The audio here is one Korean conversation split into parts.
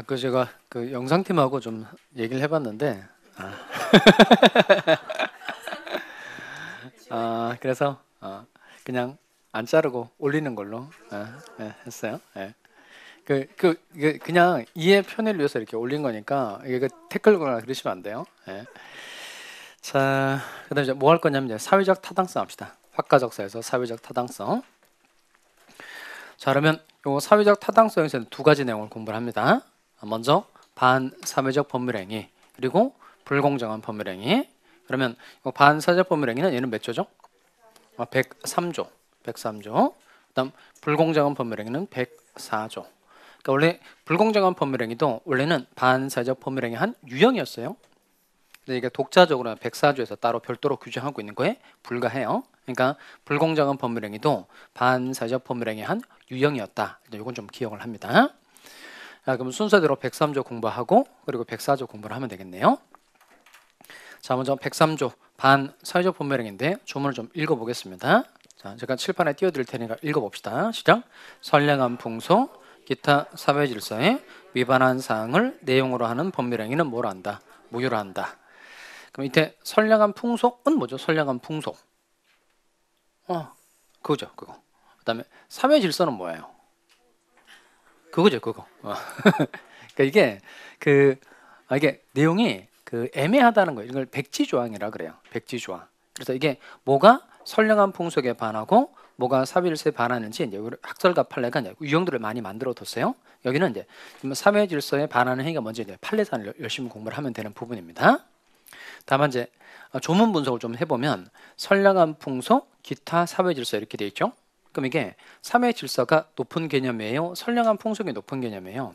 그 제가 그 영상팀하고 좀 얘기를 해봤는데, 그래서 그냥 안 자르고 올리는 걸로 했어요. 예. 그냥 이해 편의를 위해서 이렇게 올린 거니까 이게 그 태클 거나 그러시면 안 돼요. 예. 자, 그다음 이제 뭐 할 거냐면 이제 사회적 타당성 합시다. 학과적사에서 사회적 타당성. 자, 그러면 요 사회적 타당성에서는 두 가지 내용을 공부를 합니다. 먼저 반사회적 법률행위 그리고 불공정한 법률행위. 그러면 반사회적 법률행위는 얘는 몇 조죠? 103조. 103조. 그다음 불공정한 법률행위는 104조. 그러니까 원래 불공정한 법률행위도 원래는 반사회적 법률행위 한 유형이었어요. 근데 이게 독자적으로 104조에서 따로 별도로 규정하고 있는 거에 불과해요. 그러니까 불공정한 법률행위도 반사회적 법률행위 한 유형이었다. 이건 좀 기억을 합니다. 그럼 순서대로 103조 공부하고 그리고 104조 공부를 하면 되겠네요. 자, 먼저 103조 반사회적 법률행위인데 조문을 좀 읽어보겠습니다. 자, 제가 칠판에 띄워드릴 테니까 읽어봅시다. 시작. 선량한 풍소, 기타 사회 질서에 위반한 사항을 내용으로 하는 법률행위는 뭘 한다? 무효로 한다. 그럼 이때 선량한 풍속은 뭐죠? 선량한 풍속. 그거죠, 그거. 그다음에 사회 질서는 뭐예요? 그거죠, 그거. 그러니까 이게 내용이 애매하다는 거예요. 이걸 백지조항이라 그래요. 백지조항. 그래서 이게 뭐가 선량한 풍속에 반하고 뭐가 사회 질서에 반하는지 이제 우리 학설가 판례가 이제 유형들을 많이 만들어 뒀어요. 여기는 이제 사회 질서에 반하는 행위가 먼저 이제 판례산을 열심히 공부를 하면 되는 부분입니다. 다만 이제 조문 분석을 좀 해보면 선량한 풍속, 기타 사회 질서 이렇게 돼 있죠. 그럼 이게 사회 질서가 높은 개념이에요? 선량한 풍속이 높은 개념이에요?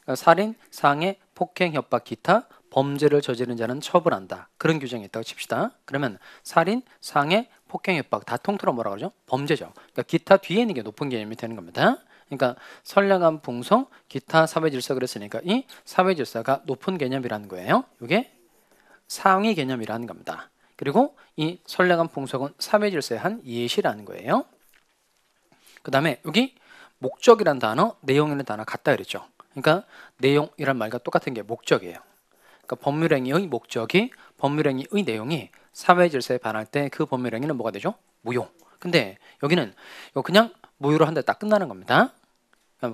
그러니까 살인, 상해, 폭행, 협박, 기타 범죄를 저지른 자는 처벌한다. 그런 규정이 있다고 칩시다. 그러면 살인, 상해, 폭행, 협박 다 통틀어 뭐라 그러죠? 범죄죠. 그러니까 기타 뒤에 있는 게 높은 개념이 되는 겁니다. 그러니까 선량한 풍속, 기타 사회 질서 그랬으니까 이 사회 질서가 높은 개념이라는 거예요. 이게 상위 개념이라는 겁니다. 그리고 이 선량한 풍속은 사회 질서의 한 예시라는 거예요. 그 다음에 여기 목적이란 단어, 내용이라는 단어 같다 그랬죠. 그러니까 내용이란 말과 똑같은 게 목적이에요. 그러니까 법률행위의 목적이 법률행위의 내용이 사회 질서에 반할 때 그 법률행위는 뭐가 되죠? 무효. 근데 여기는 그냥 무효로 한다 딱 끝나는 겁니다.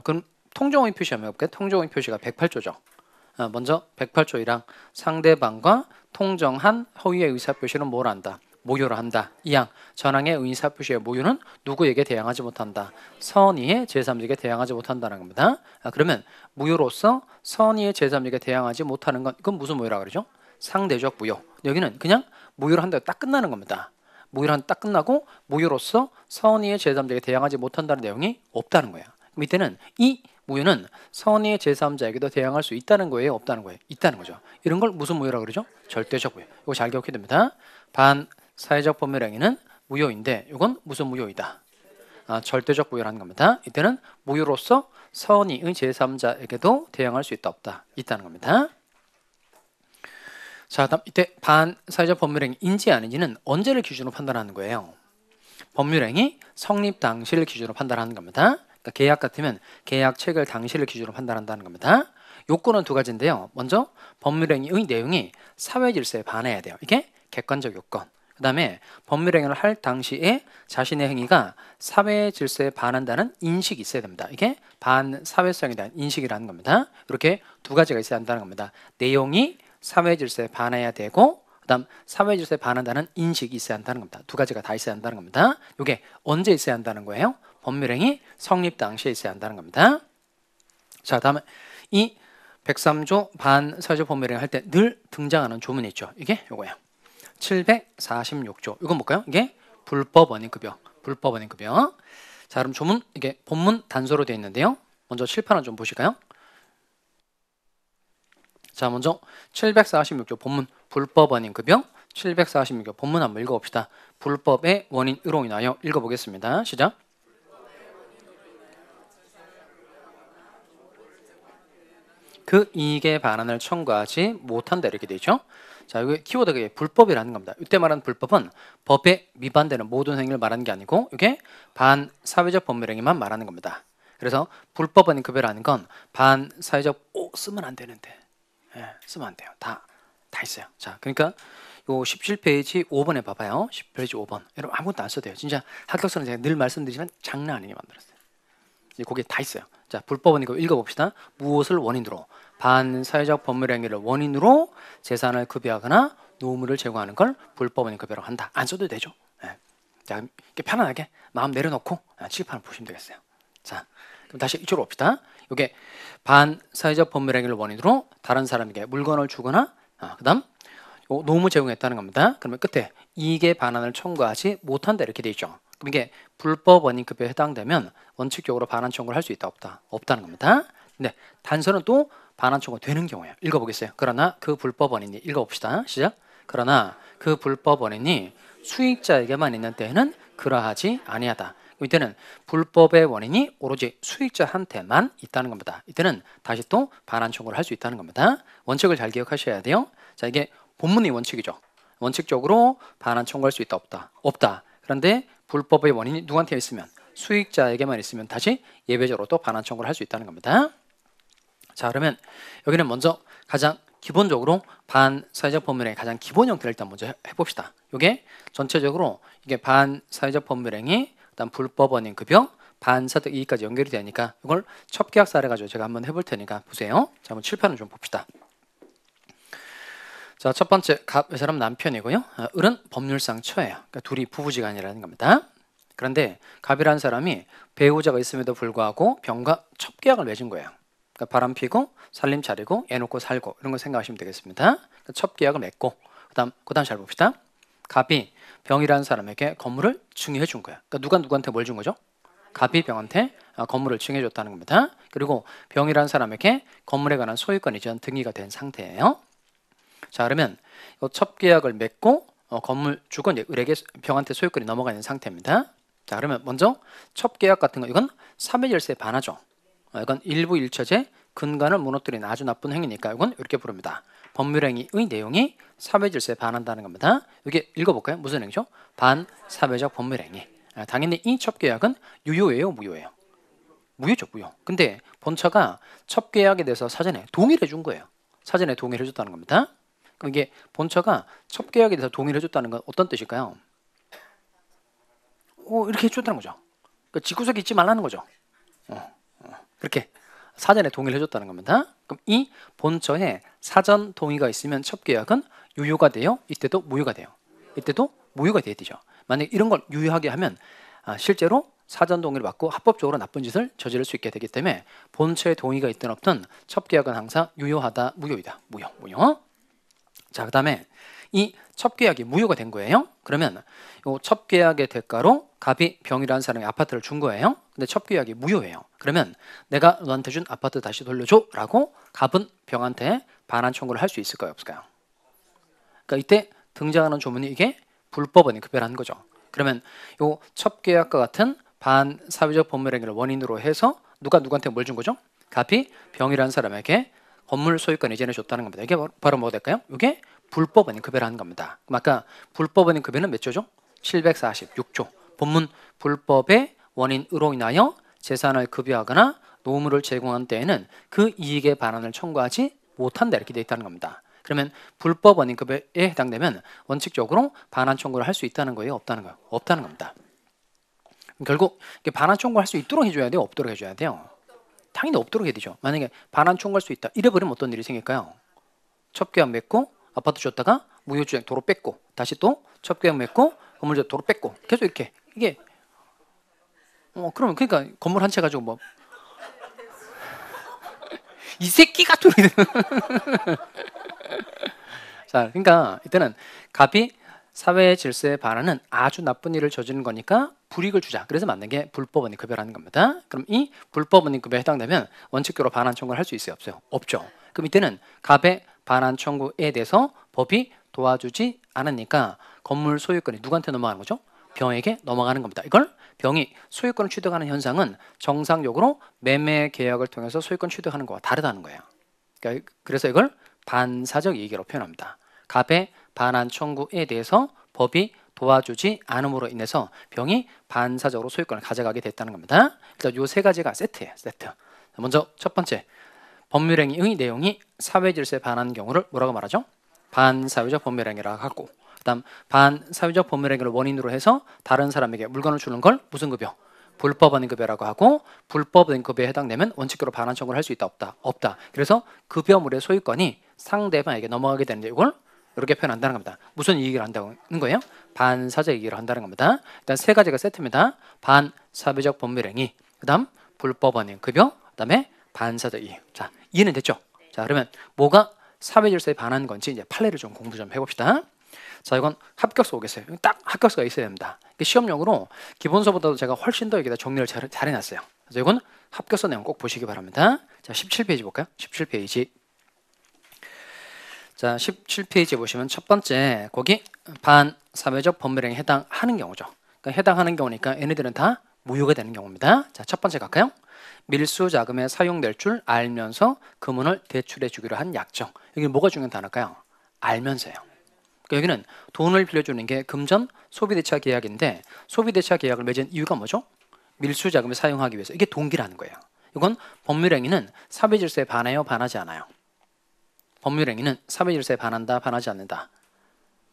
그럼 통정의 표시 한번 해볼게요. 통정의 표시가 108조죠. 먼저 108조이랑 상대방과 통정한 허위의 의사표시는 뭘 한다? 모유를 한다. 이항 전항의 의사표시의 모유는 누구에게 대항하지 못한다. 선의의 제3자에게 대항하지 못한다는 겁니다. 그러면 무효로서 선의의 제3자에게 대항하지 못하는 건 이건 무슨 무효라고 그러죠? 상대적 무효. 여기는 그냥 무효를 한다 딱 끝나는 겁니다. 무효를 한다 딱 끝나고 무효로서 선의의 제3자에게 대항하지 못한다는 내용이 없다는 거야. 그럼 이때는 이 무효는 선의의 제3자에게도 대항할 수 있다는 거예요? 없다는 거예요? 있다는 거죠. 이런 걸 무슨 무효라고 그러죠? 절대적 무효. 이거 잘 기억해야 됩니다. 반사회적 법률행위는 무효인데 이건 무슨 무효이다? 절대적 무효라는 겁니다. 이때는 무효로서 선의의 제3자에게도 대항할 수 있다 없다 있다는 겁니다. 자, 다음 이때 반사회적 법률행위인지 아닌지는 언제를 기준으로 판단하는 거예요? 법률행위 성립 당시를 기준으로 판단하는 겁니다. 그러니까 계약 같으면 계약 체결 당시를 기준으로 판단한다는 겁니다. 요건은 두 가지인데요. 먼저 법률행위의 내용이 사회 질서에 반해야 돼요. 이게 객관적 요건. 그 다음에 법률행위를 할 당시에 자신의 행위가 사회 질서에 반한다는 인식이 있어야 됩니다. 이게 반사회성에 대한 인식이라는 겁니다. 이렇게 두 가지가 있어야 한다는 겁니다. 내용이 사회 질서에 반해야 되고 그다음 사회 질서에 반한다는 인식이 있어야 한다는 겁니다. 두 가지가 다 있어야 한다는 겁니다. 이게 언제 있어야 한다는 거예요? 법률행위 성립 당시에 있어야 한다는 겁니다. 자, 다음에 이 103조 반사회적 법률행위 할 때 늘 등장하는 조문이 있죠. 이게 요거예요. 746조. 이건 뭘까요? 이게 불법 원인급여. 불법 원인급여. 자, 그럼 조문 이게 본문 단서로 되어 있는데요. 먼저 칠판을 좀 보실까요? 자, 먼저 746조 본문 불법 원인급여 746조 본문 한번 읽어봅시다. 불법의 원인으로 인하여 읽어보겠습니다. 시작. 그 이익의 반환을 청구하지 못한다 이렇게 되죠. 자, 여기 키워드가 불법이라는 겁니다. 이때 말하는 불법은 법에 위반되는 모든 행위를 말하는 게 아니고 이게 반사회적 법률행위만 말하는 겁니다. 그래서 불법원인 급여라는 건 반사회적 쓰면 안 되는데 쓰면 안 돼요. 다 있어요. 자, 그러니까 요 17페이지 5번에 봐봐요. 10페이지 5번. 여러분 아무것도 안 써도 돼요. 진짜 합격서는 제가 늘 말씀드리지만 장난 아니게 만들었어요. 이제 거기에 다 있어요. 자, 불법은 이거 읽어봅시다. 무엇을 원인으로? 반사회적 법률 행위를 원인으로 재산을 급여하거나 노무를 제공하는 걸 불법원인 급여라고 한다. 안 써도 되죠. 자, 이렇게 편안하게 마음 내려놓고 칠판을 보시면 되겠어요. 자, 그럼 다시 이쪽으로 옵시다. 이게 반사회적 법률 행위를 원인으로 다른 사람에게 물건을 주거나 그다음 노무 제공했다는 겁니다. 그러면 끝에 이익의 반환을 청구하지 못한다 이렇게 돼 있죠. 그럼 이게 불법 원인 급여에 해당되면 원칙적으로 반환 청구를 할 수 있다 없다? 없다는 겁니다. 근데 단서는 또 반환 청구가 되는 경우예요. 읽어보겠어요. 그러나 그 불법 원인이 읽어봅시다. 시작. 그러나 그 불법 원인이 수익자에게만 있는 때에는 그러하지 아니하다. 이때는 불법의 원인이 오로지 수익자한테만 있다는 겁니다. 이때는 다시 또 반환 청구를 할 수 있다는 겁니다. 원칙을 잘 기억하셔야 돼요. 자, 이게 본문의 원칙이죠. 원칙적으로 반환 청구할 수 있다 없다? 없다. 그런데 불법의 원인이 누구한테 있으면 수익자에게만 있으면 다시 예외적으로 또 반환 청구를 할 수 있다는 겁니다. 자, 그러면 여기는 먼저 가장 기본적으로 반사회적 법률행위 가장 기본 형태를 일단 먼저 해봅시다. 이게 전체적으로 이게 반사회적 법률행위, 그다음 불법원인 급여, 반사적 이익까지 연결이 되니까 이걸 첩계약 사례 가지고 제가 한번 해볼 테니까 보세요. 자, 한번 칠판을 좀 봅시다. 자, 첫 번째 갑, 이 사람 남편이고요. 을은 법률상 처예요. 그러니까 둘이 부부지간이라는 겁니다. 그런데 갑이라는 사람이 배우자가 있음에도 불구하고 병과 첩계약을 맺은 거예요. 그러니까 바람 피고 살림 차리고 애 놓고 살고 이런 거 생각하시면 되겠습니다. 그러니까 첩계약을 맺고 그다음 잘 봅시다. 갑이 병이라는 사람에게 건물을 증여해 준 거예요. 그러니까 누가 누구한테 뭘 준 거죠? 갑이 병한테 건물을 증여해 줬다는 겁니다. 그리고 병이라는 사람에게 건물에 관한 소유권 이전 등기가 된 상태예요. 자, 그러면 첩계약을 맺고 건물 주고 이제 을에게 병한테 소유권이 넘어가 있는 상태입니다. 자, 그러면 먼저 첩계약 같은 거 이건 사매질세에 반하죠. 이건 일부 일처제 근간을 무너뜨린 아주 나쁜 행위니까 이건 이렇게 부릅니다. 법률행위의 내용이 사회질서에 반한다는 겁니다. 여기 읽어볼까요? 무슨 행위죠? 반사회적 법률행위. 당연히 이 첩계약은 유효예요, 무효예요? 무효죠, 무효. 근데 본처가 첩계약에 대해서 사전에 동의를 해준 거예요. 사전에 동의를 해줬다는 겁니다. 그럼 이게 본처가 첩계약에 대해서 동의를 해줬다는 건 어떤 뜻일까요? 이렇게 해줬다는 거죠. 그러니까 집구석에 있지 말라는 거죠. 그렇게 사전에 동의를 해줬다는 겁니다. 그럼 이 본처에 사전 동의가 있으면 첩계약은 유효가 돼요? 이때도 무효가 돼요? 이때도 무효가 돼야 되죠. 만약에 이런 걸 유효하게 하면 실제로 사전 동의를 받고 합법적으로 나쁜 짓을 저지를 수 있게 되기 때문에 본처의 동의가 있든 없든 첩계약은 항상 유효하다, 무효이다. 무효. 자, 그 다음에 이 첩계약이 무효가 된 거예요. 그러면 이 첩계약의 대가로 갑이 병이라는 사람이 아파트를 준 거예요. 근데 첩계약이 무효예요. 그러면 내가 너한테 준 아파트 다시 돌려줘 라고 갑은 병한테 반환 청구를 할 수 있을까요, 없을까요? 그러니까 이때 등장하는 조문이 이게 불법원인 급여라는 거죠. 그러면 이 첩계약과 같은 반사회적 법률행위를 원인으로 해서 누가 누구한테 뭘 준 거죠? 갑이 병이라는 사람에게 건물 소유권 이전해 줬다는 겁니다. 이게 바로 뭐가 될까요? 이게 불법원인 급여라는 겁니다. 그럼 아까 불법원인 급여는 몇 조죠? 746조. 본문 불법의 원인으로 인하여 재산을 급여하거나 노무를 제공한 때에는 그 이익의 반환을 청구하지 못한다 이렇게 되어 있다는 겁니다. 그러면 불법 원인 급여에 해당되면 원칙적으로 반환 청구를 할 수 있다는 거예요? 없다는 거예요? 없다는 겁니다. 결국 반환 청구할 수 있도록 해줘야 돼요? 없도록 해줘야 돼요? 당연히 없도록 해야 되죠. 만약에 반환 청구할 수 있다 이래버리면 어떤 일이 생길까요? 첩계약 맺고 아파트 줬다가 무효주행 도로 뺏고 다시 또 첩계약 맺고 건물 도로 뺏고 계속 이렇게 이게 그러면 그러니까 건물 한 채 가지고 뭐 이 새끼가 좀 자, 그러니까 이때는 갑이 사회의 질서에 반하는 아주 나쁜 일을 저지른 거니까 불이익을 주자. 그래서 만든 게 불법원인 급여라는 겁니다. 그럼 이 불법원인 급여에 해당되면 원칙적으로 반환 청구를 할 수 있어요, 없어요? 없죠. 그럼 이때는 갑의 반환 청구에 대해서 법이 도와주지 않으니까 건물 소유권이 누구한테 넘어가는 거죠? 병에게 넘어가는 겁니다. 이걸 병이 소유권을 취득하는 현상은 정상적으로 매매 계약을 통해서 소유권 취득하는 것과 다르다는 거예요. 그러니까 그래서 이걸 반사적 이익이라고 표현합니다. 갑의 반환 청구에 대해서 법이 도와주지 않음으로 인해서 병이 반사적으로 소유권을 가져가게 됐다는 겁니다. 일단 요 세 가지가 세트예요. 세트. 먼저 첫 번째, 법률행위의 내용이 사회질서에 반하는 경우를 뭐라고 말하죠? 반사회적 법률행위라고 하고, 그다음 반사회적 법률행위를 원인으로 해서 다른 사람에게 물건을 주는 걸 무슨 급여? 불법원인 급여라고 하고, 불법원인 급여에 해당되면 원칙적으로 반환 청구를 할 수 있다 없다? 없다. 그래서 급여물의 소유권이 상대방에게 넘어가게 되는데 이걸 이렇게 표현한다는 겁니다. 무슨 이익을 한다는 거예요? 반사적 이익을 한다는 겁니다. 일단 세 가지가 세트입니다. 반사회적 법률행위, 그다음 불법원인 급여, 그다음에 반사적 이익. 자, 이해는 됐죠? 자, 그러면 뭐가 사회질서에 반하는 건지 이제 판례를 좀 공부 좀 해봅시다. 자, 이건 합격서 오겠어요. 딱 합격서가 있어야 됩니다. 시험용으로 기본서보다도 제가 훨씬 더 여기다 정리를 잘 해놨어요. 그래서 이건 합격서 내용 꼭 보시기 바랍니다. 자, 17페이지 볼까요? 17페이지. 자, 17페이지 보시면 첫 번째 거기 반사회적 법률행위에 해당하는 경우죠. 그러니까 해당하는 경우니까 얘네들은 다 무효가 되는 경우입니다. 자, 첫 번째 갈까요? 밀수자금에 사용될 줄 알면서 금은을 대출해 주기로 한 약정. 여기 뭐가 중요한 단어일까요? 알면서요. 그러니까 여기는 돈을 빌려주는 게 금전 소비대차 계약인데, 소비대차 계약을 맺은 이유가 뭐죠? 밀수자금을 사용하기 위해서. 이게 동기라는 거예요. 이건 법률행위는 사회질서에 반해요, 반하지 않아요? 법률행위는 사회질서에 반한다, 반하지 않는다?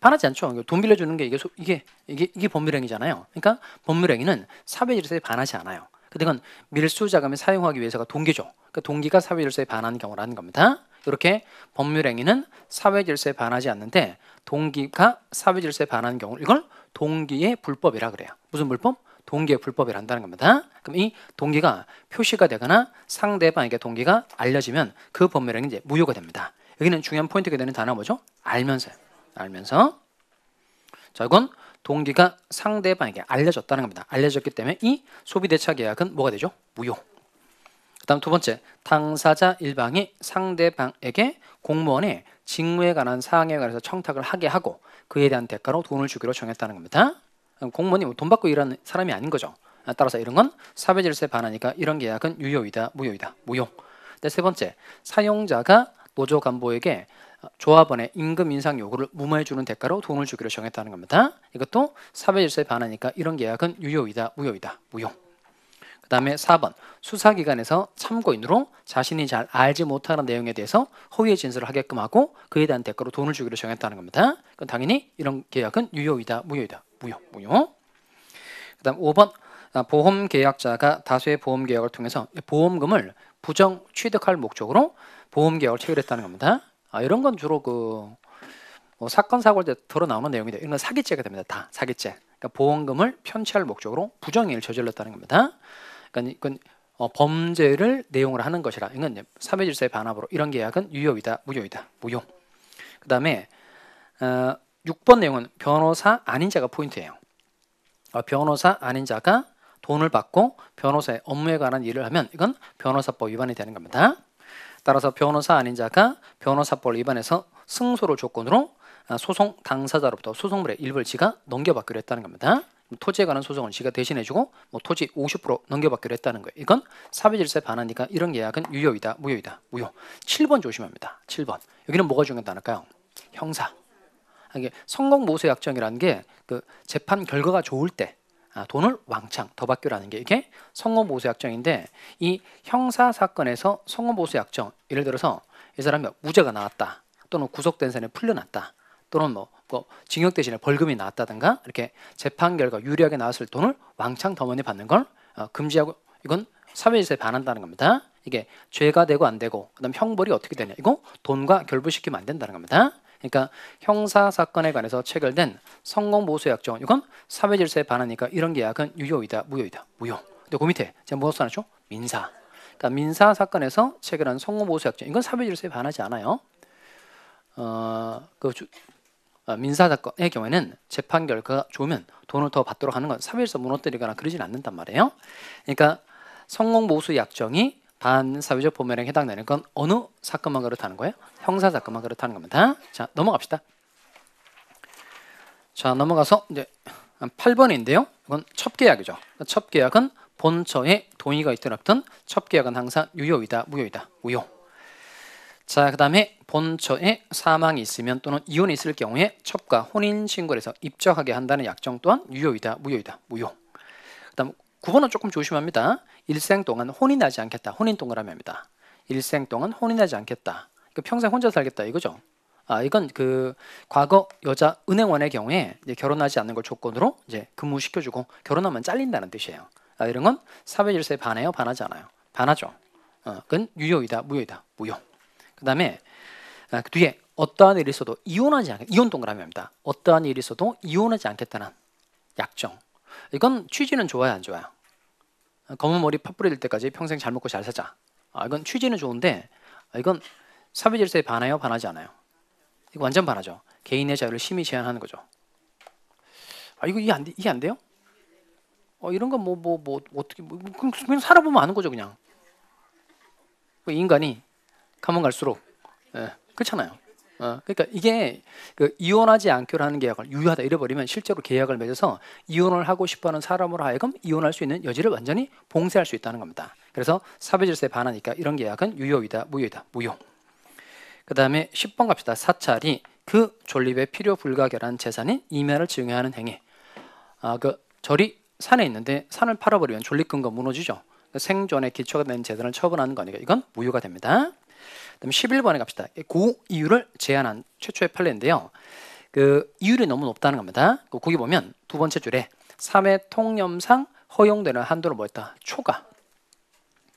반하지 않죠. 돈 빌려주는 게 이게 법률행위잖아요. 그러니까 법률행위는 사회질서에 반하지 않아요. 근데 이건 밀수자금을 사용하기 위해서가 동기죠. 그러니까 동기가 사회질서에 반하는 경우라는 겁니다. 이렇게 법률행위는 사회질서에 반하지 않는데 동기가 사회질서에 반하는 경우, 이걸 동기의 불법이라 그래요. 무슨 불법? 동기의 불법이란다는 겁니다. 그럼 이 동기가 표시가 되거나 상대방에게 동기가 알려지면 그 법률행위 이제 무효가 됩니다. 여기는 중요한 포인트가 되는 단어가 뭐죠? 알면서요. 알면서. 자, 이건 동기가 상대방에게 알려졌다는 겁니다. 알려졌기 때문에 이 소비대차 계약은 뭐가 되죠? 무효. 그 다음 두 번째, 당사자 일방이 상대방에게 공무원의 직무에 관한 사항에 관해서 청탁을 하게 하고 그에 대한 대가로 돈을 주기로 정했다는 겁니다. 공무원이 돈 받고 일하는 사람이 아닌 거죠. 따라서 이런 건 사회질서에 반하니까 이런 계약은 유효이다, 무효이다, 무효. 세 번째, 사용자가 노조 간부에게 조합원의 임금 인상 요구를 무마해 주는 대가로 돈을 주기로 정했다는 겁니다. 이것도 사회질서에 반하니까 이런 계약은 유효이다, 무효이다, 무효. 그 다음에 4번, 수사기관에서 참고인으로 자신이 잘 알지 못하는 내용에 대해서 허위의 진술을 하게끔 하고 그에 대한 대가로 돈을 주기로 정했다는 겁니다. 그럼 당연히 이런 계약은 유효이다, 무효이다, 무효. 그 다음 5번, 보험계약자가 다수의 보험계약을 통해서 보험금을 부정 취득할 목적으로 보험계약을 체결했다는 겁니다. 이런 건 주로 사건 사고일 때 들어 나오는 내용인데 이건 사기죄가 됩니다. 다 사기죄. 그러니까 보험금을 편취할 목적으로 부정행위를 저질렀다는 겁니다. 그러니까 이건 범죄를 내용으로 하는 것이라 이건 사회질서에 반하므로 이런 계약은 유효이다, 무효이다, 무효. 그 다음에 6번 내용은 변호사 아닌 자가 포인트예요. 변호사 아닌 자가 돈을 받고 변호사의 업무에 관한 일을 하면 이건 변호사법 위반이 되는 겁니다. 따라서 변호사 아닌 자가 변호사법을 위반해서 승소를 조건으로 소송 당사자로부터 소송물의 일부를 지가 넘겨받기로 했다는 겁니다. 토지에 관한 소송을 지가 대신해주고 토지 50% 넘겨받기로 했다는 거예요. 이건 사회질서에 반하니까 이런 계약은 유효이다, 무효이다, 무효. 7번 조심합니다. 7번. 여기는 뭐가 중요하다니까요? 형사. 이게 성공모수약정이라는 게 그 재판 결과가 좋을 때 돈을 왕창 더 받기라는 게 이게 성공모수약정인데, 이 형사 사건에서 성공모수약정, 예를 들어서 이 사람이 무죄가 나왔다, 또는 구속된 사람이 풀려났다, 또는 징역 대신에 벌금이 나왔다든가 이렇게 재판 결과 유리하게 나왔을 돈을 왕창 더 많이 받는 걸 금지하고, 이건 사회질서에 반한다는 겁니다. 이게 죄가 되고 안 되고 그다음 형벌이 어떻게 되냐, 이거 돈과 결부시키면 안 된다는 겁니다. 그러니까 형사 사건에 관해서 체결된 성공모수약정, 이건 사회질서에 반하니까 이런 계약은 유효이다, 무효이다, 무효. 근데 그 밑에 제가 뭐 써놨죠? 민사. 그러니까 민사 사건에서 체결한 성공모수약정, 이건 사회질서에 반하지 않아요. 민사 사건의 경우에는 재판 결과가 좋으면 돈을 더 받도록 하는 건 사회질서 무너뜨리거나 그러진 않는단 말이에요. 그러니까 성공모수약정이 반사회적 법률행위에 해당되는 건 어느 사건만 그렇다는 거예요? 형사 사건만 그렇다는 겁니다. 자, 넘어갑시다. 자, 넘어가서 이제 8번인데요. 이건 첩계약이죠. 첩계약은 본처에 동의가 있든 없든 첩계약은 항상 유효이다, 무효이다, 무효. 자, 그다음에 본처에 사망이 있으면 또는 이혼이 있을 경우에 첩과 혼인 신고를 해서 입적하게 한다는 약정 또한 유효이다, 무효이다, 무효. 그다음 9번은 조금 조심합니다. 일생 동안 혼인하지 않겠다. 혼인 동그라미입니다. 일생 동안 혼인하지 않겠다. 평생 혼자 살겠다 이거죠. 이건 그 과거 여자 은행원의 경우에 이제 결혼하지 않는 걸 조건으로 이제 근무시켜주고 결혼하면 잘린다는 뜻이에요. 이런 건 사회질서에 반해요, 반하지 않아요? 반하죠. 그건 유효이다, 무효이다, 무효. 그다음에 그 뒤에 어떠한 일이 있어도 이혼하지 않겠다. 이혼 동그라미입니다. 어떠한 일이 있어도 이혼하지 않겠다는 약정. 이건 취지는 좋아요, 안 좋아요? 검은 머리 팥뿌리 될 때까지 평생 잘 먹고 잘 살자. 이건 취지는 좋은데 이건 사회질서에 반해요, 반하지 않아요? 이거 완전 반하죠. 개인의 자유를 심히 제한하는 거죠. 이거 이해 안 돼요? 이런 건 어떻게 그냥 살아보면 아는 거죠, 그냥. 인간이 가면 갈수록 그렇잖아요. 그러니까 이게 그 이혼하지 않기로 하는 계약을 유효하다 이래버리면 실제로 계약을 맺어서 이혼을 하고 싶어하는 사람으로 하여금 이혼할 수 있는 여지를 완전히 봉쇄할 수 있다는 겁니다. 그래서 사회질서에 반하니까 이런 계약은 유효이다, 무효이다, 무효. 그 다음에 10번 갑시다. 사찰이 그 존립에 필요 불가결한 재산인 이면을 증여하는 행위. 그 절이 산에 있는데 산을 팔아버리면 존립근거 무너지죠. 생존에 기초가 된 재산을 처분하는 거니까 이건 무효가 됩니다. 그다음 11번에 갑시다. 고이율을 제한한 최초의 판례인데요. 그 이율이 너무 높다는 겁니다. 거기 보면 두 번째 줄에 3회 통념상 허용되는 한도를 뭐였다? 초과.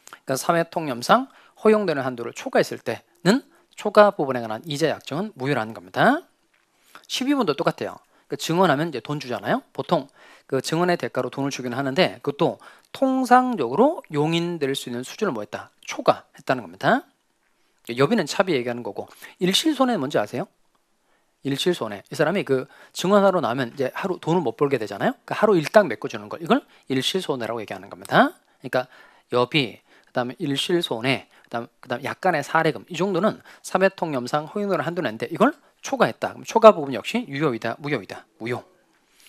그러니까 3회 통념상 허용되는 한도를 초과했을 때는 초과 부분에 관한 이자 약정은 무효라는 겁니다. 12번도 똑같아요. 그 증언하면 이제 돈 주잖아요. 보통 그 증언의 대가로 돈을 주기는 하는데 그것도 통상적으로 용인될 수 있는 수준을 뭐했다? 초과했다는 겁니다. 여비는 차비 얘기하는 거고 일실손해는 뭔지 아세요? 일실손해. 이 사람이 그 증언하러 나면 이제 하루 돈을 못 벌게 되잖아요. 그러니까 하루 일당 메꿔주는 걸 이걸 일실손해라고 얘기하는 겁니다. 그러니까 여비, 그다음에 일실손해, 그다음 약간의 사례금 이 정도는 3회 통념상 허용되는 한도인데 이걸 초과했다. 그럼 초과 부분 역시 유효이다, 무효이다, 무효.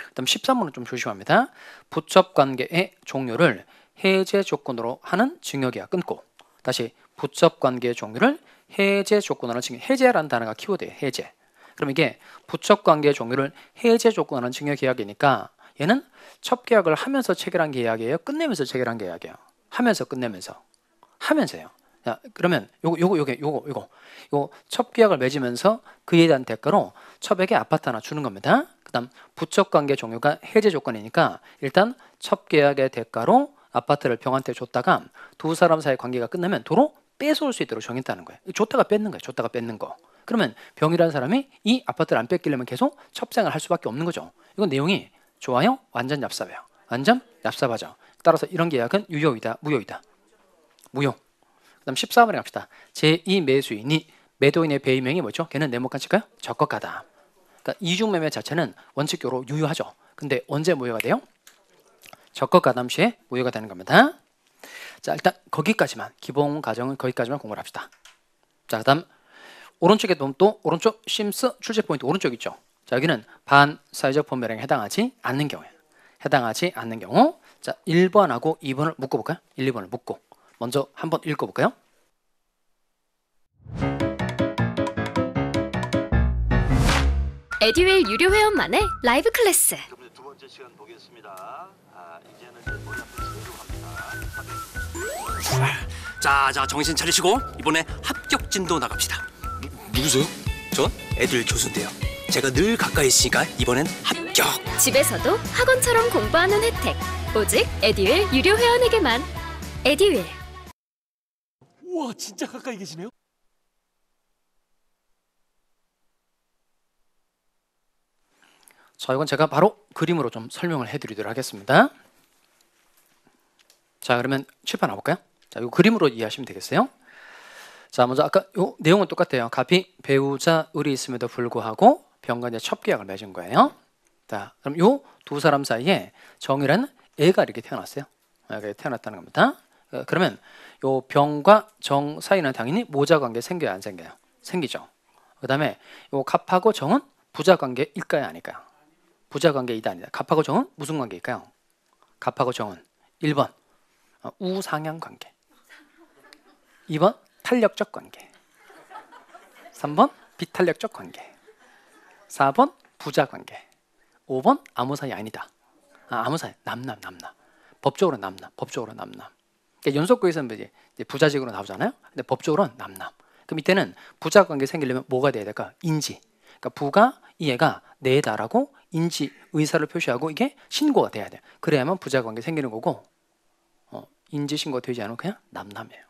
그다음 13번은 좀 조심합니다. 부첩 관계의 종료를 해제 조건으로 하는 증여계약 끊고 다시 부첩 관계의 종료를 해제 조건으로 하는 증여. 해제라는 단어가 키워드예요. 해제. 그럼 이게 부첩 관계의 종료를 해제 조건으로 하는 증여계약이니까 얘는 첩계약을 하면서 체결한 계약이에요. 끝내면서 체결한 계약이에요. 하면서 끝내면서 하면서요. 자, 그러면 요거 첩계약을 맺으면서 그에 대한 대가로 첩에게 아파트 하나 주는 겁니다. 그다음 부첩관계 종료가 해제 조건이니까 일단 첩계약의 대가로 아파트를 병한테 줬다가 두 사람 사이 관계가 끝나면 도로 뺏어올 수 있도록 정했다는 거예요. 줬다가 뺏는 거예요. 줬다가 뺏는 거. 그러면 병이라는 사람이 이 아파트를 안 뺏기려면 계속 첩생을 할 수밖에 없는 거죠. 이건 내용이 좋아요? 완전 얍삽해요. 완전 얍삽하죠. 따라서 이런 계약은 유효이다, 무효이다. 무효. 그다음 14번에 갑시다. 제2 매수인이 매도인의 배임행이 뭐죠? 걔는 네모칸칠까요? 적법하다. 그러니까 이중매매 자체는 원칙적으로 유효하죠. 근데 언제 무효가 돼요? 적법가담 시에 무효가 되는 겁니다. 자, 일단 거기까지만 기본 과정은 거기까지만 공부를 합시다. 자, 그다음 오른쪽에 보면 또 오른쪽 심스 출제 포인트 오른쪽 있죠. 자, 여기는 반사회적 분배령에 해당하지 않는 경우에 해당하지 않는 경우 자 1번하고 2번을 묶어볼까요? 1, 2번을 묶고 먼저 한번 읽어볼까요? 에듀윌 유료 회원만의 라이브 클래스. 두 번째 시간 보겠습니다. 이제는 이제 머리 앞에 제대로 갑니다. 자, 정신 차리시고 이번에 합격 진도 나갑시다. 누구세요? 전 에듀윌 교수인데요. 제가 늘 가까이 있으니까 이번엔 합격. 집에서도 학원처럼 공부하는 혜택. 오직 에듀윌 유료 회원에게만. 에듀윌. 우와, 진짜 가까이 계시네요. 자, 이건 제가 바로 그림으로 좀 설명을 해드리도록 하겠습니다. 자, 그러면 칠판 와볼까요? 자, 이 그림으로 이해하시면 되겠어요. 자, 먼저 아까 요 내용은 똑같아요. 갑이 배우자 을이 있음에도 불구하고 병과 이제 첩계약을 맺은 거예요. 자, 그럼 요 두 사람 사이에 정이라는 애가 이렇게 태어났어요. 애가 태어났다는 겁니다. 그러면 요 병과 정 사이는 당연히 모자 관계 생겨요, 안 생겨요? 생기죠. 그다음에 요 갑하고 정은 부자 관계일까요, 아닐까요? 부자 관계이다 아니다. 갑하고 정은 무슨 관계일까요? 갑하고 정은 1번 우상향 관계, 2번 탄력적 관계, 3번 비탄력적 관계, 4번 부자 관계, 5번 아무 사이 아니다. 아무 사이 남남. 법적으로 남남. 그러니까 연속구에서는 이제 부자직으로 나오잖아요. 근데 법적으로는 남남. 그럼 이때는 부자 관계 생기려면 뭐가 돼야 될까? 인지. 그러니까 부가 이 애가 내다라고 인지 의사를 표시하고 이게 신고가 돼야 돼. 그래야만 부자 관계 생기는 거고 인지 신고가 되지 않으면 그냥 남남이에요.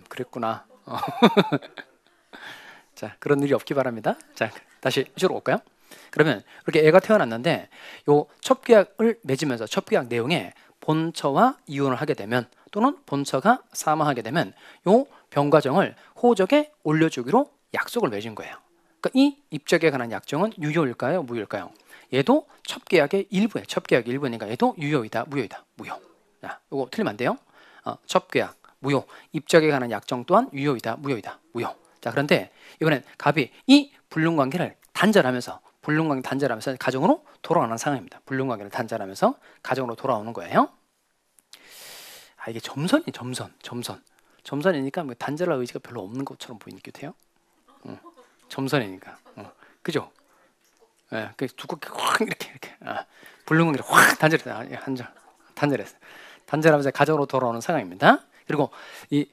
그랬구나. 자, 그런 일이 없기 바랍니다. 자, 다시 이쪽으로 올까요? 그러면 이렇게 애가 태어났는데 요 첩계약을 맺으면서 첩계약 내용에 본처와 이혼을 하게 되면 또는 본처가 사망하게 되면 요 병과정을 호적에 올려주기로 약속을 맺은 거예요. 그러니까 이 입적에 관한 약정은 유효일까요? 무효일까요? 얘도 첩계약의 일부예요. 첩계약 일부니까 얘도 유효이다, 무효이다, 무효. 자, 요거 틀리면 안 돼요. 첩계약 무효, 입적에 관한 약정 또한 유효이다, 무효이다, 무효. 자, 그런데 이번엔 갑이 이 불륜관계를 단절하면서 가정으로 돌아오는 상황입니다. 불륜관계를 단절하면서 가정으로 돌아오는 거예요. 이게 점선이니까 뭐 단절할 의지가 별로 없는 것처럼 보이는 게 같아요. 점선이니까, 그죠? 예, 그 두껍게 확 이렇게 불륜관계를 확 단절했어요. 단절하면서 가정으로 돌아오는 상황입니다. 그리고 이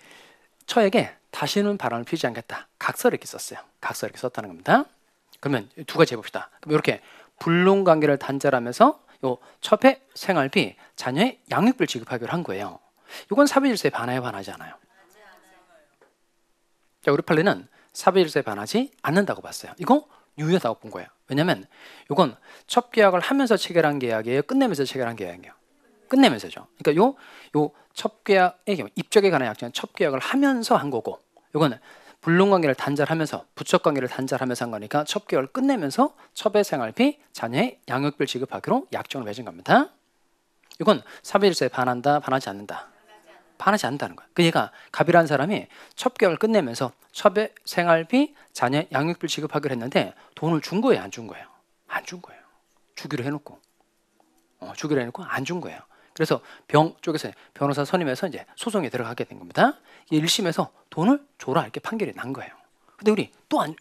처에게 다시는 바람을 피우지 않겠다. 각서를 이렇게 썼어요. 각서 이렇게 썼다는 겁니다. 그러면 두 가지 해봅시다. 그럼 이렇게 불륜관계를 단절하면서 요 첩의 생활비, 자녀의 양육비를 지급하기로 한 거예요. 이건 사배질서에 반하여 반하지 않아요. 자, 우리 판례는 사배질서에 반하지 않는다고 봤어요. 이거 유효하다고 본 거예요. 왜냐하면 이건 첩계약을 하면서 체결한 계약이에요. 끝내면서 체결한 계약이에요. 끝내면서죠. 그러니까 요 첩계약의 경우 입적에 관한 약정은 첩계약을 하면서 한 거고, 이거는 불륜관계를 단절하면서 부척관계를 단절하면서 한 거니까 첩계약을 끝내면서 첩의 생활비, 자녀의 양육비를 지급하기로 약정을 맺은 겁니다. 이건 사배질서에 반한다, 반하지 않는다. 반하지 않는다는 거야. 그 얘가 갑이라는 사람이 첩계약을 끝내면서 첩의 생활비, 자녀의 양육비를 지급하기로 했는데 돈을 준 거예요, 안 준 거예요? 안 준 거예요. 주기로 해놓고 안 준 거예요. 그래서 병 쪽에서 변호사 선임해서 이제 소송에 들어가게 된 겁니다. 1심에서 돈을 줘라 이렇게 판결이 난 거예요. 근데 우리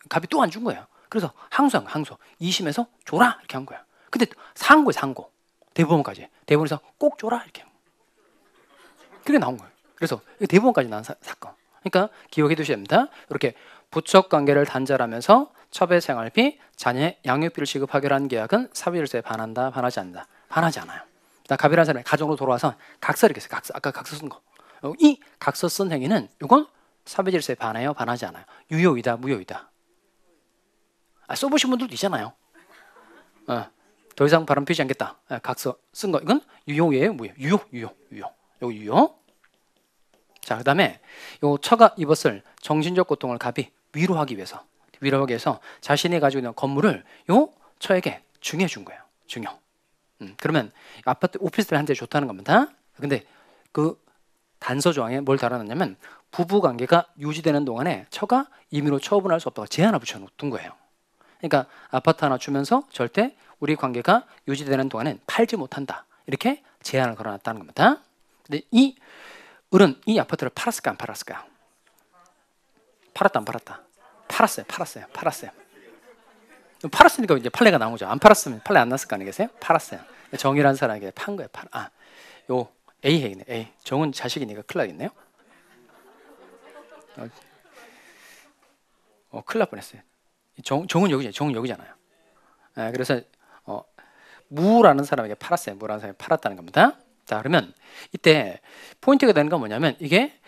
갑이 또 안 준 거예요. 그래서 항소. 2심에서 줘라 이렇게 한 거예요. 근데 상고. 대법원에서 꼭 줘라 이렇게. 그게 나온 거예요. 그래서 대법원까지 난 사건. 그러니까 기억해 두셔야 됩니다. 이렇게 부척 관계를 단절하면서 첩의 생활비, 자녀의 양육비를 지급하기로 한 계약은 사배질서에 반한다, 반하지 않는다. 반하지 않아요. 갑이라는 사람이 가정으로 돌아와서 각서를 했어요. 아까 각서 쓴 거. 이 각서 쓴 행위는 이건 사배질서에 반해요, 반하지 않아요. 유효이다, 무효이다. 써보신 분들도 있잖아요. 더 이상 바람 피지 않겠다. 각서 쓴 거 이건 유효예요, 무효? 유효. 여기 유효. 자, 그다음에 요 처가 입었을 정신적 고통을 갑이 위로하기 위해서 자신이 가지고 있는 건물을 요 처에게 증여해 준 거예요. 증여. 그러면 아파트 오피스텔 한 대 좋다는 겁니다. 근데 그 단서 조항에 뭘 달아놨냐면 부부 관계가 유지되는 동안에 처가 임의로 처분할 수 없다고 제한을 붙여놓은 거예요. 그러니까 아파트 하나 주면서 절대 우리 관계가 유지되는 동안엔 팔지 못한다. 이렇게 제한을 걸어놨다는 겁니다. 근데 이 을은 이 아파트를 팔았을까 안 팔았을까요? 팔았다 안 팔았다? 팔았어요. 팔았으니까 이제 판례가 나온 거죠. 안 팔았으면 판례 안 났을 거 아니겠어요? 팔았어요. 정이라는 사람에게 판 거예요. 요 A 해이네. A. 정은 자식이니까 큰일 나겠네요. 큰일 날 뻔했어요. 정은 여기잖아요. 그래서 무라는 사람에게 팔았어요. 무라는 사람이 팔았다는 겁니다. 자, 그러면 이때 포인트가 되는 건 뭐냐면 이게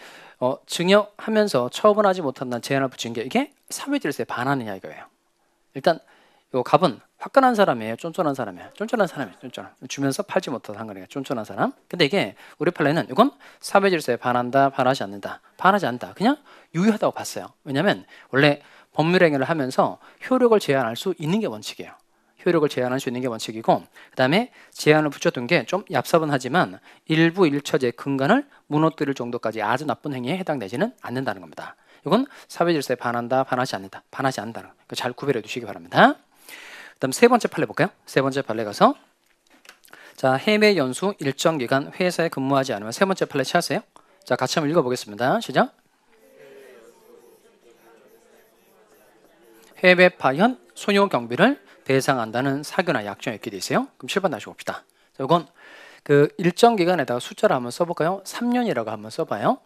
증여하면서 처분하지 못한다는 제한을 붙인 게 이게 사회질서에 반하느냐 이거예요. 일단 요 갑은 화끈한 사람이에요, 쫀쫀한 사람이에요. 쫀쫀한. 주면서 팔지 못해서 한 거니까 쫀쫀한 사람. 근데 이게 우리 판례는 이건 사회질서에 반한다, 반하지 않는다. 반하지 않다. 그냥 유효하다고 봤어요. 왜냐하면 원래 법률행위를 하면서 효력을 제한할 수 있는 게 원칙이에요. 효력을 제한할 수 있는 게 원칙이고, 그 다음에 제한을 붙여둔 게 좀 얍삽은 일부 일처제 근간을 무너뜨릴 정도까지 아주 나쁜 행위에 해당되지는 않는다는 겁니다. 이건 사회질서에 반한다, 반하지 않는다. 반하지 않는다는 거 잘 구별해 두시기 바랍니다. 그다음 세 번째 판례 볼까요? 세 번째 판례 가서 자, 해외 연수 일정 기간 회사에 근무하지 않으면 세 번째 판례 찾으세요. 자, 같이 한번 읽어보겠습니다. 시작. 해외 파견 소요 경비를 배상한다는 사규나 약정이 있게 돼 있어요. 그럼 7번 다시 봅시다. 자, 이건 그 일정 기간에다가 숫자를 한번 써볼까요? 3년이라고 한번 써봐요.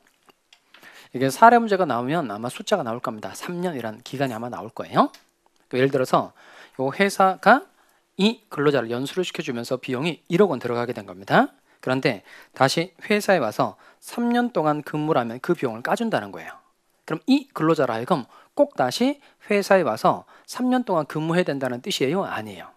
이게 사례 문제가 나오면 아마 숫자가 나올 겁니다. 3년이라는 기간이 아마 나올 거예요. 예를 들어서 이 회사가 이 근로자를 연수를 시켜주면서 비용이 1억 원 들어가게 된 겁니다. 그런데 다시 회사에 와서 3년 동안 근무를 하면 그 비용을 까준다는 거예요. 그럼 이 근로자로 하여금 꼭 다시 회사에 와서 3년 동안 근무해야 된다는 뜻이에요? 아니에요.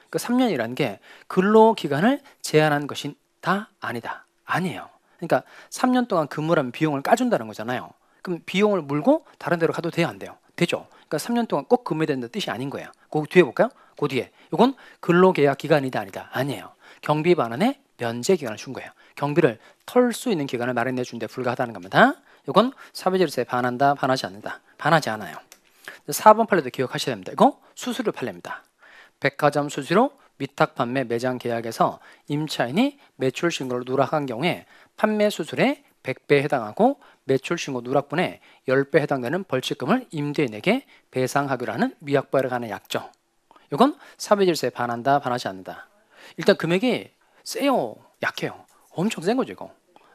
그 3년이라는 게 근로기간을 제한한 것이 다 아니다. 아니에요. 그러니까 3년 동안 근무를 하면 비용을 까준다는 거잖아요. 그럼 비용을 물고 다른 데로 가도 돼요? 안 돼요? 되죠. 그러니까 3년 동안 꼭 근무해야 된다는 뜻이 아닌 거예요. 그 뒤에 볼까요? 그 뒤에. 이건 근로계약 기간이다 아니다. 아니에요. 경비 반환에 면제 기간을 준 거예요. 경비를 털 수 있는 기간을 마련해 준 데 불과하다는 겁니다. 이건 사회질서에 반한다, 반하지 않는다. 반하지 않아요. 4번 판례도 기억하셔야 됩니다. 이거 수수료 판례입니다. 백화점 수수료 위탁 판매 매장 계약에서 임차인이 매출 신고를 누락한 경우에 판매 수수료의 100배에 해당하고 매출 신고 누락분의 10배 해당되는 벌칙금을 임대인에게 배상하기로 하는 위약부에 관한 약정. 이건 사회질서에 반한다, 반하지 않는다. 일단 금액이 세요, 약해요. 엄청 센 거죠, 이거.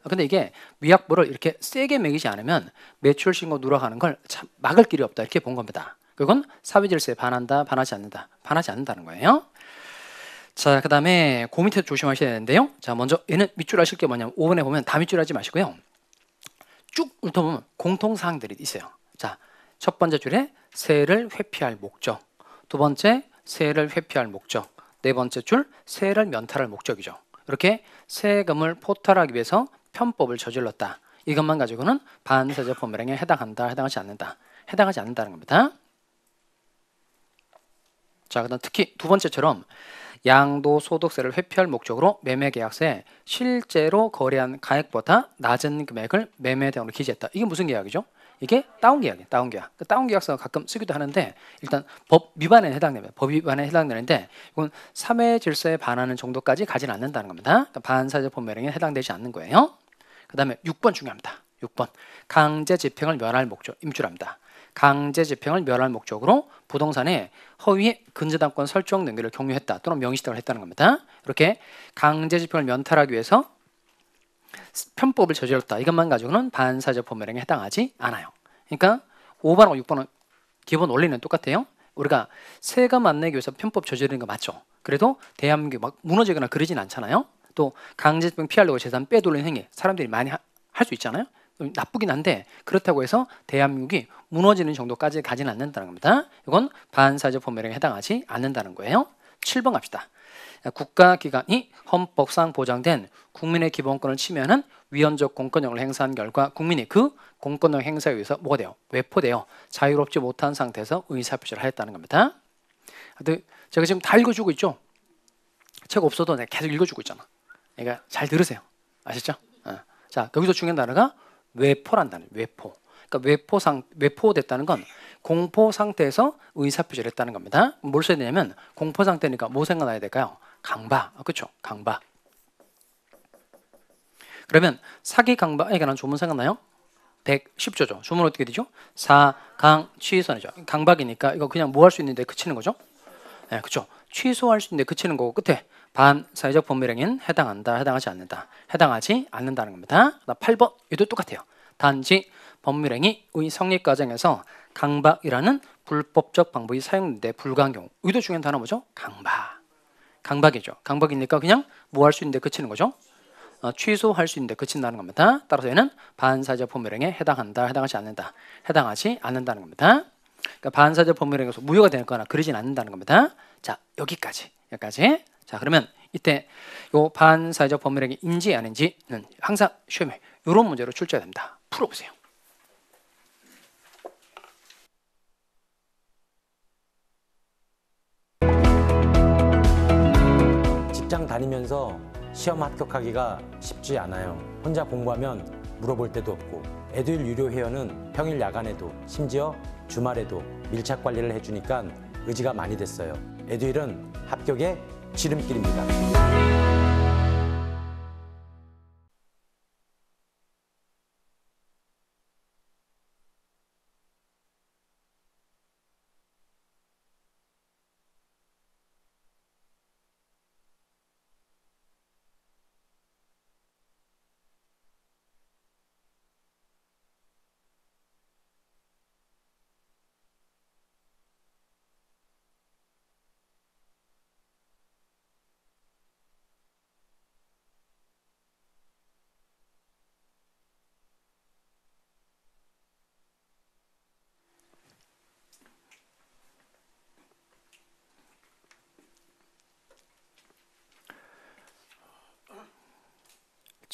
근데 이게 위약부를 이렇게 세게 매기지 않으면 매출 신고 누락하는 걸 참 막을 길이 없다 이렇게 본 겁니다. 그건 사회질서에 반한다, 반하지 않는다. 반하지 않는다는 거예요. 자, 그 다음에 그 밑에 조심하셔야 되는데요. 자, 먼저 얘는 밑줄 하실 게 뭐냐면 5번에 보면 다 밑줄 하지 마시고요. 쭉 훑어보면 공통사항들이 있어요. 자, 첫 번째 줄에 세를 회피할 목적, 두 번째 세를 회피할 목적, 네 번째 줄 세를 면탈할 목적이죠. 이렇게 세금을 포탈하기 위해서 편법을 저질렀다. 이것만 가지고는 반사적 법률행위에 해당한다, 해당하지 않는다. 해당하지 않는다는 겁니다. 자, 그다음 특히 두 번째처럼 양도소득세를 회피할 목적으로 매매계약서에 실제로 거래한 가액보다 낮은 금액을 매매대금으로 기재했다. 이게 무슨 계약이죠? 이게 다운계약이에요. 다운계약. 그 다운계약서가 가끔 쓰기도 하는데 일단 법 위반에 해당됩니다. 법 위반에 해당되는데 이건 사회질서에 반하는 정도까지 가지는 않는다는 겁니다. 그러니까 반사적 법률행위에 해당되지 않는 거예요. 그 다음에 6번 중요합니다. 6번 강제집행을 면할 목적 임주랍니다. 강제집행을 면할 목적으로 부동산에 허위의 근저당권 설정 등기를 경유했다 또는 명의시등을 했다는 겁니다. 이렇게 강제집행을 면탈하기 위해서 편법을 저질렀다. 이것만 가지고는 반사적 법률행위에 해당하지 않아요. 그러니까 5번하고 6번은 기본 원리는 똑같아요. 우리가 세금 안 내기 위해서 편법 저지르는 거 맞죠? 그래도 대한민국이 막 무너지거나 그러진 않잖아요. 또 강제집행 피하려고 재산 빼돌리는 행위 사람들이 많이 할 수 있잖아요. 나쁘긴 한데 그렇다고 해서 대한민국이 무너지는 정도까지 가지는 않는다는 겁니다. 이건 반사적 법률행위에 해당하지 않는다는 거예요. 7번 갑시다. 국가기관이 헌법상 보장된 국민의 기본권을 침해하는 위헌적 공권력을 행사한 결과 국민이 그 공권력 행사에 의해서 뭐가 돼요? 외포되어 자유롭지 못한 상태에서 의사표시를 하였다는 겁니다. 근데 제가 지금 다 읽어주고 있죠? 책 없어도 내가 계속 읽어주고 있잖아. 그러니까 잘 들으세요. 아시죠? 자, 여기서 중요한 단어가 외포란 단어예요. 외포. 그러니까 외포됐다는 건 공포 상태에서 의사표시를 했다는 겁니다. 뭘 써야 되냐면 공포 상태니까 뭐 생각나야 될까요? 강박. 그렇죠? 강박. 그러면 사기 강박에 관한 조문 생각나요? 110조죠. 조문 어떻게 되죠? 사강 취선이죠. 강박이니까 이거 그냥 뭐 할 수 있는데 그치는 거죠? 네, 그렇죠. 취소할 수 있는데 그치는 거고 끝에 반사회적 법률행위는 해당한다, 해당하지 않는다. 해당하지 않는다는 겁니다. 8번 이도 똑같아요. 단지 법률행위의 성립 과정에서 강박이라는 불법적 방법이 사용돼 불가한 경우. 이도 중요한 단어 뭐죠? 강박. 강박이죠. 강박이니까 그냥 뭐 할 수 있는데 그치는 거죠? 취소할 수 있는데 그친다는 겁니다. 따라서 얘는 반사적 법률행위에 해당한다, 해당하지 않는다. 해당하지 않는다는 겁니다. 그러니까 반사적 법률행위에서 무효가 되는 거나 그러진 않는다는 겁니다. 자, 여기까지. 자, 그러면 이때 요 반사회적 법률행위 인지 아닌지는 항상 시험에 이런 문제로 출제가 됩니다. 풀어보세요. 직장 다니면서 시험 합격하기가 쉽지 않아요. 혼자 공부하면 물어볼 데도 없고 에듀윌 유료 회원은 평일 야간에도 심지어 주말에도 밀착 관리를 해주니까 의지가 많이 됐어요. 에듀윌은 합격의 지름길입니다.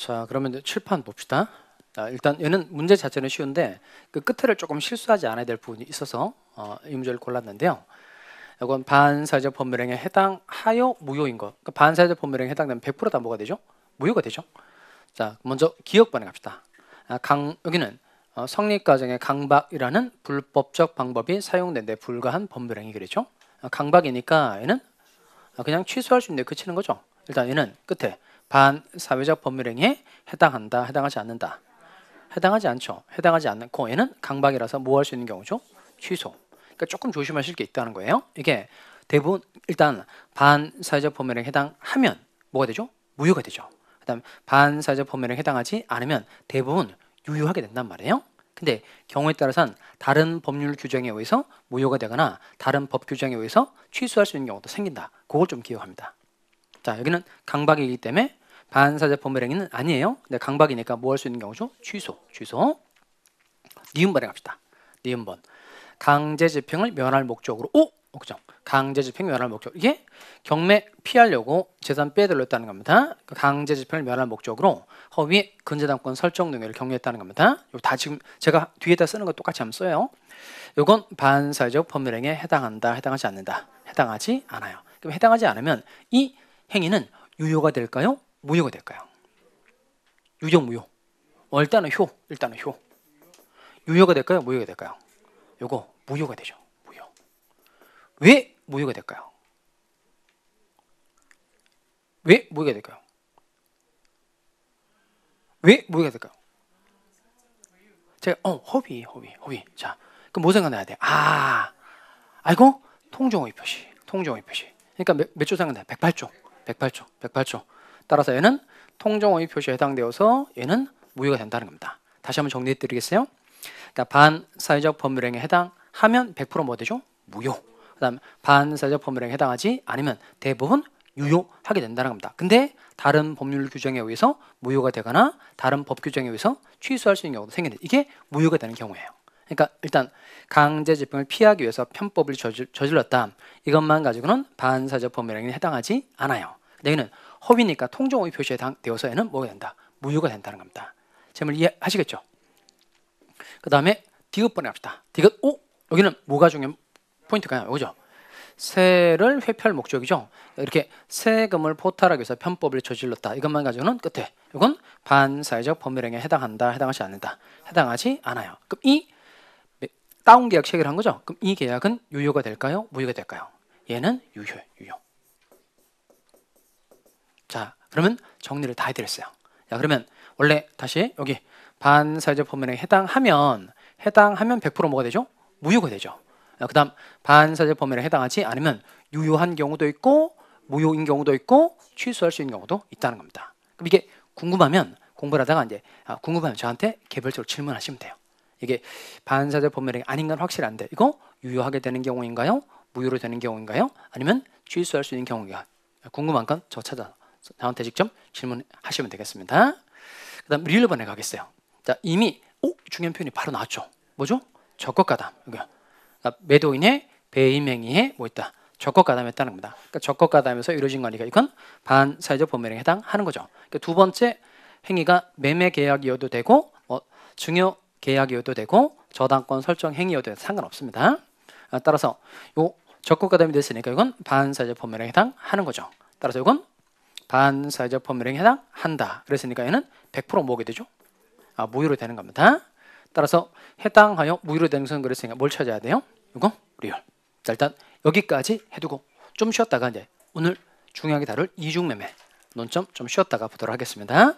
자, 그러면 이제 칠판 봅시다. 자, 일단 얘는 문제 자체는 쉬운데 그 끝에를 조금 실수하지 않아야 될 부분이 있어서 이 문제를 골랐는데요. 이건 반사회적 법률행위에 해당하여 무효인 것. 그러니까 반사회적 법률행위에 해당되면 100%다 뭐가 되죠? 무효가 되죠. 자, 먼저 기억반에 갑시다. 여기는 성립 과정에 강박이라는 불법적 방법이 사용된 데 불과한 법률행위 그랬죠. 강박이니까 얘는 그냥 취소할 수 있는데 그치는 거죠. 일단 얘는 끝에 반사회적 법률행위에 해당한다, 해당하지 않는다. 해당하지 않죠. 해당하지 않고 얘는 강박이라서 뭐 할 수 있는 경우죠? 취소. 그러니까 조금 조심하실 게 있다는 거예요. 이게 대부분 일단 반사회적 법률행위에 해당하면 뭐가 되죠? 무효가 되죠. 그다음 반사회적 법률행위에 해당하지 않으면 대부분 유효하게 된단 말이에요. 근데 경우에 따라서는 다른 법률 규정에 의해서 무효가 되거나 다른 법 규정에 의해서 취소할 수 있는 경우도 생긴다. 그걸 좀 기억합니다. 자, 여기는 강박이기 때문에 반사회적 법률행위는 아니에요. 근데 강박이니까 뭐 할 수 있는 경우죠? 취소. 니은번에 갑시다. 니은번. 강제집행을 면할 목적으로 그죠? 강제집행 면할 목적. 이게 경매 피하려고 재산 빼돌렸다는 겁니다. 강제집행을 면할 목적으로 허위 근저당권 설정 능력을 경유했다는 겁니다. 이거 다 지금 제가 뒤에다 쓰는 거 똑같이 한번 써요. 이건 반사회적 법률행위에 해당한다, 해당하지 않는다. 해당하지 않아요. 그럼 해당하지 않으면 이 행위는 유효가 될까요? 무효가 될까요? 유효, 무효. 일단은 효. 유효가 될까요? 무효가 될까요? 요거 무효가 되죠. 무효. 왜 무효가 될까요? 왜 무효가 될까요? 왜 무효가 될까요? 제가 허위. 자, 그럼 뭐 생각나야 돼? 아이고 통정호의 표시. 그러니까 몇 조 생각나요? 108조. 따라서 얘는 통정호의 표시에 해당되어서 얘는 무효가 된다는 겁니다. 다시 한번 정리해 드리겠어요? 그러니까 반사회적 법률행위에 해당하면 100% 뭐 되죠? 무효. 그다음 반사회적 법률행위에 해당하지 않으면 대부분 유효하게 된다는 겁니다. 근데 다른 법률 규정에 의해서 무효가 되거나 다른 법 규정에 의해서 취소할 수 있는 경우도 생기는데 이게 무효가 되는 경우예요. 그러니까 일단 강제집행을 피하기 위해서 편법을 저질렀다. 이것만 가지고는 반사회적 법률행위에 해당하지 않아요. 근데 여기는 허위니까 통정호의 표시에 해당되어서 얘는 뭐가 된다? 무효가 된다는 겁니다. 제 말 이해하시겠죠? 그 다음에 디귿번에 갑시다. 디귿 여기는 뭐가 중요한 포인트가요? 이거죠. 세를 회피할 목적이죠. 이렇게 세금을 포탈하기 위해서 편법을 저질렀다. 이것만 가지고는 끝에 이건 반사회적 법률행위에 해당한다, 해당하지 않는다. 해당하지 않아요. 그럼 이 다운 계약 체결한 거죠. 그럼 이 계약은 유효가 될까요? 무효가 될까요? 얘는 유효. 자, 그러면 정리를 다 해드렸어요. 자, 그러면 원래 다시 여기 반사회적 법률행위에 해당하면 100% 뭐가 되죠? 무효가 되죠. 그 다음 반사회적 법률행위에 해당하지 않으면 유효한 경우도 있고 무효인 경우도 있고 취소할 수 있는 경우도 있다는 겁니다. 그럼 이게 궁금하면 공부를 하다가 이제 궁금하면 저한테 개별적으로 질문하시면 돼요. 이게 반사회적 법률행위 아닌 건 확실한데 이거 유효하게 되는 경우인가요? 무효로 되는 경우인가요? 아니면 취소할 수 있는 경우인가? 궁금한 건 저한테 직접 질문하시면 되겠습니다. 그 다음 리얼번에 가겠어요. 자, 이미 중요한 표현이 바로 나왔죠. 뭐죠? 적법가담. 그러니까 매도인의 배임행위에 뭐 있다? 적법가담했다는 겁니다. 그러니까 적법가담에서 이루어진 거니까 이건 반사회적 법률행위에 해당하는 거죠. 그러니까 두 번째 행위가 매매 계약이어도 되고 증여 계약이어도 되고 저당권 설정 행위여도 상관없습니다. 따라서 요 적법가담이 됐으니까 이건 반사회적 법률행위에 해당하는 거죠. 따라서 이건 반사회적 법률행위에 해당한다. 그랬으니까 얘는 100% 뭐게 되죠? 무효로 되는 겁니다. 따라서 해당하여 무효로 되는 것은 그랬으니까 뭘 찾아야 돼요? 이거 리얼. 자, 일단 여기까지 해두고 좀 쉬었다가 이제 오늘 중요하게 다룰 이중매매 논점 좀 쉬었다가 보도록 하겠습니다.